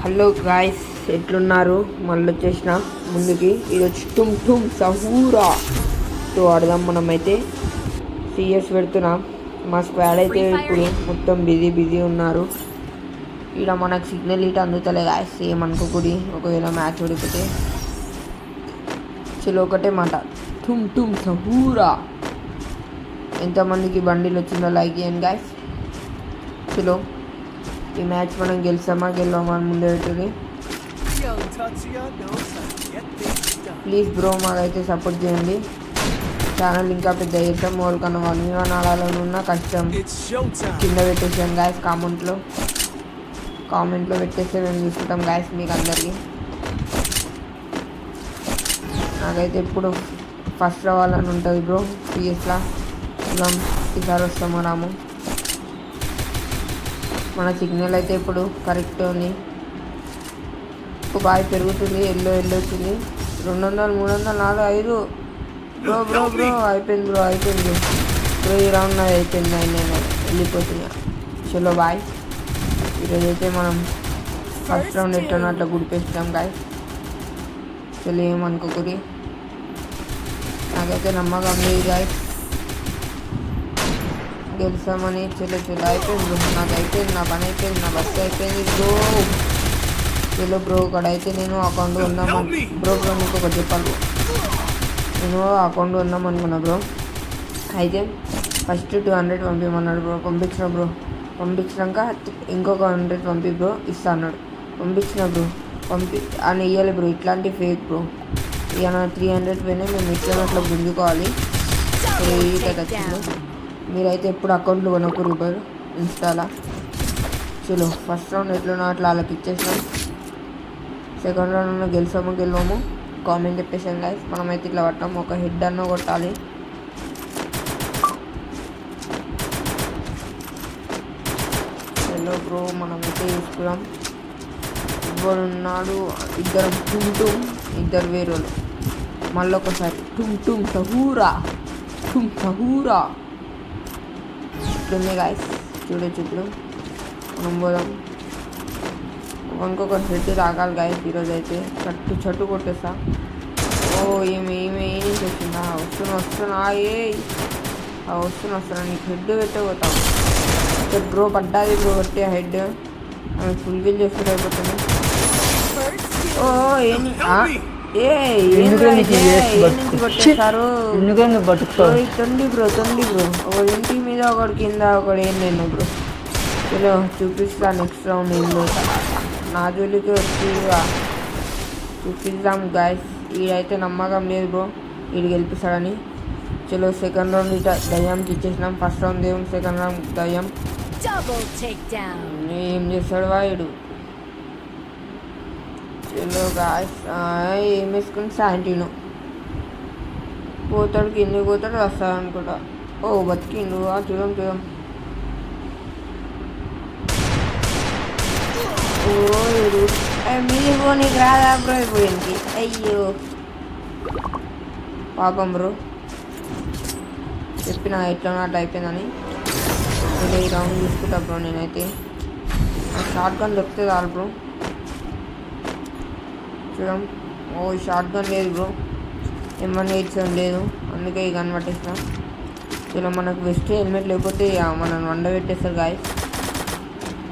Hello guys, ఎట్లున్నారు? మళ్ళీ వచ్చేసిన ముందుకి. ఇది వచ్చి టుమ్ టుమ్ సహూరాతో ఆడదాం. మనమైతే సిఎస్ పెడుతున్నాం. మా స్క్వాడ్ అయితే ఇప్పుడు మొత్తం బిజీ ఉన్నారు. ఇక్కడ మనకు సిగ్నల్ ఇటు అందుతలే గాయస్, ఏమనుకోకూడి ఒకవేళ మ్యాచ్ ఓడిపోతే. చలో ఒకటే మాట, టుమ్ టుమ్ సహూరా. ఎంతమందికి బండిలు వచ్చిందో లైక్ చేయండి గాయస్. చలో ఈ మ్యాచ్ మనం గెలిచామా గెలవామా అని ముందే పెట్టుది. ప్లీజ్ బ్రో మాకైతే సపోర్ట్ చేయండి. ఛానల్ ఇంకా పెద్ద చేస్తాం. వాళ్ళకన్నా 1v1 ఆడాలనున్న కష్టం. కింద పెట్టేసాం గాయస్, కామెంట్లో పెట్టేస్తే మేము చూసుకుంటాం గాయస్ మీకు అందరికీ. నాకైతే ఎప్పుడు ఫస్ట్ రావాలని ఉంటుంది బ్రో పిఎస్లా. చూద్దాం ఈసారి వస్తామో రాము. మన సిగ్నల్ అయితే ఇప్పుడు కరెక్ట్ ఉంది. బాగా పెరుగుతుంది. ఎల్లో వచ్చింది. 200, 300, 400, 5. బ్రో అయిపోయింది బ్రో. ఈ రౌండ్ నాది అయిపోయింది. నేను వెళ్ళిపోతున్నా. చలో బాయ్. ఈరోజైతే మనం ఫస్ట్ రౌండ్ ఎట్లా అట్లా గుడిపేస్తాం గాయ్. చలో ఏమనుకోకూరి. నాకైతే నమ్మకం లేదు గాయ్ గెలిచామని. చలో అయిపోయింది బ్రో. నాకు అయిపోయింది, నా పని అయిపోయింది, నా బస్సు అయిపోయింది బ్రో. చలో బ్రో, ఇక్కడైతే నేను అకౌంట్ ఉందామని బ్రో నీకు ఒకటి చెప్పాలి. నేను అకౌంట్ ఉందామనుకున్నా బ్రో. అయితే ఫస్ట్ 200 పంపించమన్నాడు బ్రో. పంపించిన బ్రో. పంపించినాక ఇంకొక 100 పంపి బ్రో ఇస్తా అన్నాడు. పంపించిన బ్రో. అని ఇవ్వాలి బ్రో. ఇట్లాంటి ఫేక్ బ్రో. ఇక నా 300 పోయినాయి. మేము ఇట్లా గుంజుకోవాలి. వచ్చింది. మీరైతే ఎప్పుడు అకౌంట్లు కొనకూరు బ్రో ఇన్స్టాలా. చలో ఫస్ట్ రౌండ్ ఎట్లనో అట్లా వాళ్ళకి ఇచ్చేసినాం. సెకండ్ రౌండ్ గెలవాము కామెంట్ చెప్పేసాం గాయస్. మనమైతే ఇట్లా పట్టాము. ఒక హెడ్ అన్న కొట్టాలి. చలో బ్రో, మనమైతే చూసుకున్నాం. ఇద్దరు ఉన్నాడు. ఇద్దరు వేరే మళ్ళీ ఒకసారి టుమ్ సహూరా. ఇట్లుంది గాయస్, చూడొచ్చు. ఇప్పుడు మనం పోదాం. ఇంకొక హెడ్ తాగాలి గాయస్. ఈరోజు అయితే చట్టు కొట్టేస్తా. ఏమి వచ్చిందా? వస్తున్నా నీకు హెడ్ పెట్టబోతాం. బ్రో పడ్డాది బ్రో. కొట్టే హెడ్ ఫుల్ గిల్ చేసుకుంటూ అయిపోతుంది. కొట్టేస్తారు. తొండి బ్రో. ఒకటి ఇంటి మీద ఒకటి కింద ఒకటి ఏం నేను బ్రో. చలో చూపిస్తా నెక్స్ట్ రౌండ్ ఏందో. నా జోలికి వచ్చి చూపిద్దాం గాయస్. ఈడైతే నమ్మకం లేదు బ్రో వీడు గెలిపిస్తాడని. చలో సెకండ్ రౌండ్ ఇట దయ్యంకి ఇచ్చేసినాం. ఫస్ట్ రౌండ్ దేవుడు, సెకండ్ రౌండ్ దయ్యం. ఏం చేస్తాడు వాడు? చలో గాయస్, ఏం వేసుకుని శాంటీను పోతాడు. కిందకి పోతాడు, వస్తాడు అనుకుంటా. బతికిండు. చూద్దాం. మీరు నీకు రాదా బ్రో? అయిపోయింది. అయ్యో పాపం బ్రో. చెప్పిన ఎట్లా అట్లా అయిపోయిందని. ఈ రౌండ్ చూసుకుంటా బ్రో. నేనైతే షార్ట్ గన్ దొరికితే చాలు బ్రో. చూడం. షార్ట్ గన్ లేదు బ్రో. M187 లేదు, అందుకే ఈ గన్ పట్టేసిన. ఇలా మనకు వెస్ట్ హెల్మెట్ లేకపోతే మనం వండబెట్టేస్తారు గాయస్.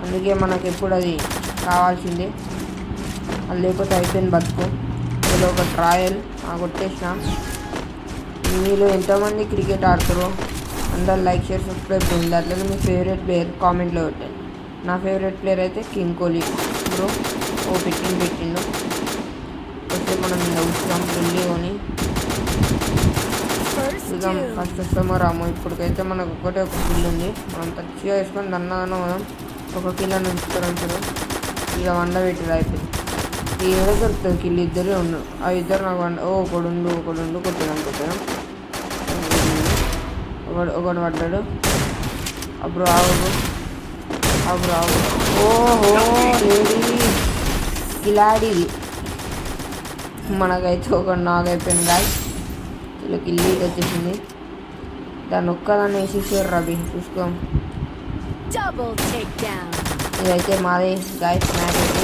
అందుకే మనకు ఎప్పుడు అది కావాల్సిందే. అది లేకపోతే అయిపోయింది బతుకు. ఇలా ఒక ట్రయల్ కొట్టేసిన. మీలో ఎంతమంది క్రికెట్ ఆడతారో అందరు లైక్, షేర్, సబ్స్క్రైబ్ చేయండి. అట్లనే మీ ఫేవరెట్ ప్లేయర్ కామెంట్లో పెట్టండి. నా ఫేవరెట్ ప్లేయర్ అయితే కింగ్ కోహ్లీ బ్రో. పెట్టిండు. వస్తే మనం కూర్చున్నాం ఢిల్లీని. చూద్దాం ఫస్ట్ వస్తామో రామో. ఇప్పటికైతే మనకు ఒక ఫుల్ ఉంది. మనం తచ్చిగా వేసుకొని దన్నాను మనం ఒక కిలో నుంచుకోవడం. చూడు ఇక వండబెట్టి అయిపోయింది. ఈ ఏదో దొరుకుతుంది కిల్లు. ఇద్దరే ఉన్నారు. ఆ ఇద్దరు నాకు ఒకడు కొట్టినాం. ఒకడు పడ్డాడు. అప్పుడు ఓహో లేడీ కిలాడిది. మనకైతే ఒకటి నాగైపోయింది గాయస్. ఇలా కిల్లి వచ్చేసింది. దాన్ని ఒక్కదాన్ని వేసేసారు రవి. చూసుకో. ఇదైతే మాదే గాయస్ మ్యాచ్ అయితే.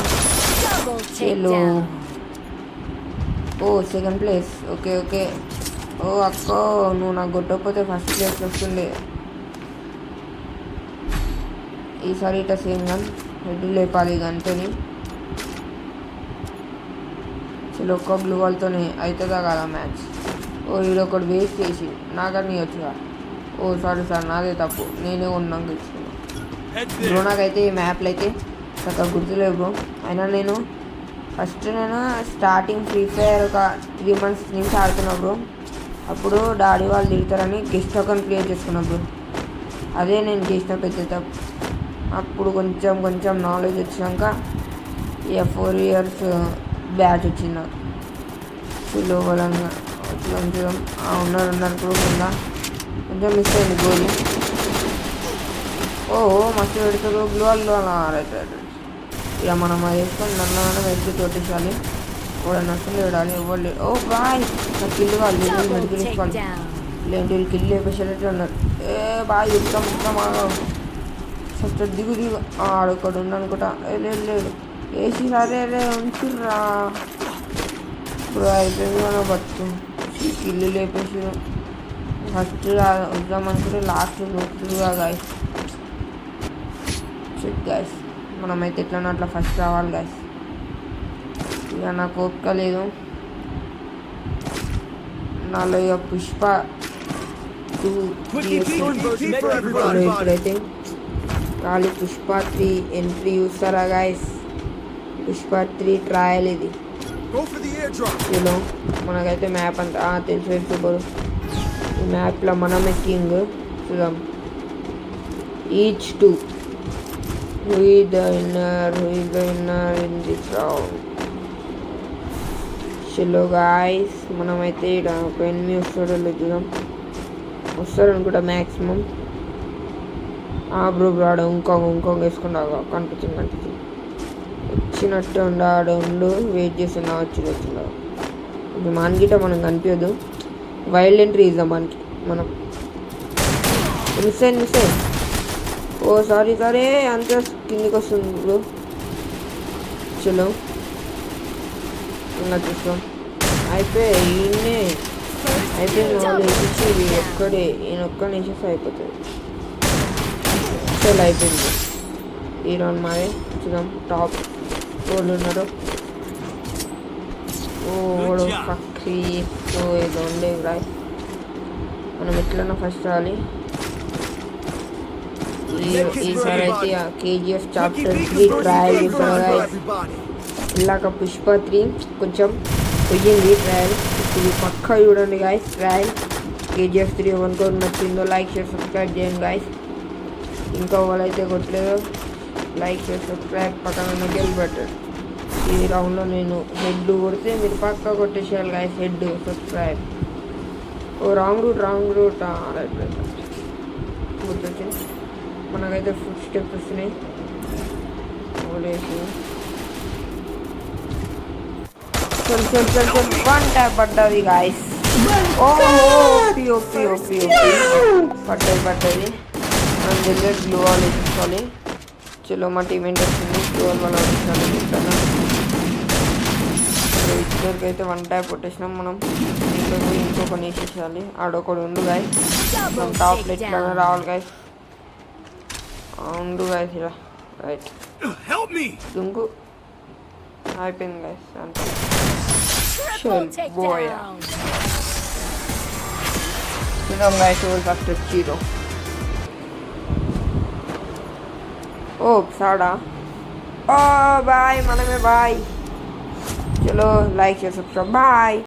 చలో ఓ సెకండ్ ప్లేస్. Okay okay. ఓ అక్క నువ్వు నాకు కొట్టకపోతే ఫస్ట్ ప్లేస్ వస్తుండే. ఈసారి ఇట్లా సేమ్ గన్ హెడ్ లేపాలి గన్తోని. చలో ఒక్క బ్లూ వాల్తోనే అవుతుందా కదా మ్యాచ్. ఓ వీడొకటి వేస్ట్ చేసి నాకన్నీ వచ్చుగా. ఓ సారీ సార్ నాదే తప్పు, నేనే ఉన్నాను తెచ్చుకున్నాను బ్రో. నాకైతే ఈ మ్యాప్లు అయితే చక్కగా గుర్తులేవు బ్రో. అయినా నేను స్టార్టింగ్ ఫ్రీ ఫైర్ ఒక 3 months నుంచి ఆడుతున్నా బ్రో. అప్పుడు డాడీ వాళ్ళు తిడతారని గెస్ట్ అకౌంట్ క్రియేట్ చేసుకున్నా బ్రో. అదే నేను చేసిన పెద్ద తప్పు. అప్పుడు కొంచెం కొంచెం నాలెడ్జ్ వచ్చినాక ఇక 4 years బ్యాచ్ వచ్చింది నాకు. చలో బలంగా చూద్దాం ఉన్నారు ప్రూఫ్ ఉందా. కొంచెం మిస్ అయింది గోలీ. ఓహో మస్తు పెడతారు బ్లూ వాళ్ళు రైట్. ఇక మనం అది వేసుకొని నన్ను మెడికి తోటించాలి. కూడా నచ్చింది చూడాలి ఇవ్వాలి. ఓ బాయ్ నాకు కిల్లు కావాలి, మెడికి తీసుకోవాలి. లేంటి వీళ్ళు కిల్లు వేపేసేటట్టు ఉన్నారు. ఏ బాయ్ మొత్తం ఫస్ట్ దిగు ఆడొక్కడు ఉందనుకుంటా. లేదు వేసి అరే ఉంచుర్రా ఇప్పుడు అయిపోయింది మనం బతుకు. కిల్లు లేపేసి ఫస్ట్ వద్దామనుకుంటే లాస్ట్ నొక్కులుగా గాయస్. గాయస్ మనమైతే ఎట్లన్నా అట్లా ఫస్ట్ రావాలి గాయస్. ఇక నాకు ఓపిక లేదు. నాలో ఇక పుష్ప 2 ఇప్పుడైతే ఖాళీ పుష్ప 3 ఎంట్రీ చూస్తారా గాయస్. పుష్ప 3 ట్రయల్ ఇది. చలో మనకైతే మ్యాప్ అంతా తెలుసు బరు. ఈ మ్యాప్లో మనమే కింగ్. చూద్దాం each 2 who is the winner in this round. చలో గాయస్ మనమైతే ఇక్కడ ఒక ఎనిమిది వస్తాడో చూద్దాం. వస్తారు అనుకుంటా మ్యాక్సిమం. బ్రో ఆడ ఇంకొక వేసుకున్నాగా కనిపించింది. వచ్చినట్టు ఉండు వెయిట్ చేస్తున్నా. వచ్చిందా ఇప్పుడు మనకిట మనం కనిపించదు. వైల్డ్ ఎంట్రీ ఇద్దాం మనకి. మనం మిస్ అయింది. ఓ సారీ అంత కిందికి వస్తుంది ఇప్పుడు. చలో ఇంకా చూస్తాం. అయిపోయింది వాళ్ళు వేసి ఒక్కడే ఈయన ఒక్కడిని వేసేసి అయిపోతుంది. చలో అయిపోయింది ఈ రౌండ్ మాదే. చూద్దాం టాప్ 4 ఉన్నారు. ఓడు పక్కి ఏదో ఉండే రాయ్. మనం ఎట్లన్నా ఫస్ట్ రావాలి. ఈసారి అయితే KGF చాప్టర్ 3 ట్రయల్ చేస్తారా. ఇలాగ పుష్ప 3 కొంచెం పోయింది ట్రయల్. ఇప్పుడు పక్కా చూడండి గాయస్ ట్రయల్. KGF 3 ఎవరికో నచ్చిందో లైక్ షేర్ సబ్స్క్రైబ్ చేయండి గాయస్. ఇంకా వాళ్ళైతే కొట్టలేదో లైక్ షేర్ సబ్స్క్రైబ్ పక్కన గెల్ బెటర్. ఈ రౌండ్లో నేను హెడ్ కొడితే మీరు పక్కా కొట్టేసేయాలి గాయస్. Head subscribe. ఓ రాంగ్ రూట్ గుర్తొచ్చింది. మనకైతే ఫుడ్ స్టెప్స్ వస్తున్నాయి. కొంచెం 1 ట్యాప్ పడ్డది గాయస్. ఓపి పడ్డది. మనం దగ్గర బ్లూ వాల్ వేసుకోవాలి. చలో మా టీం ఏంటి వచ్చింది. బ్లూ వాల్ వల్ల ఇద్దరికి అయితే 1 ట్యాప్ కొట్టేసినాం. మనం ఇంకొకటి వేసేసేయాలి. ఆడొకడు ఉండు గాయస్. మనం టాప్ ఎట్లా రావాలి గాయస్. ఉండు గాయస్ ఇలా రైట్ దుంకు అయిపోయింది గాయస్. అంటే చూద్దాం గాయస్ ఫస్ట్ వచ్చి సాడా. బాయ్ మనమే బాయ్. చలో లైక్ చేసి సబ్స్క్రైబ్ బాయ్.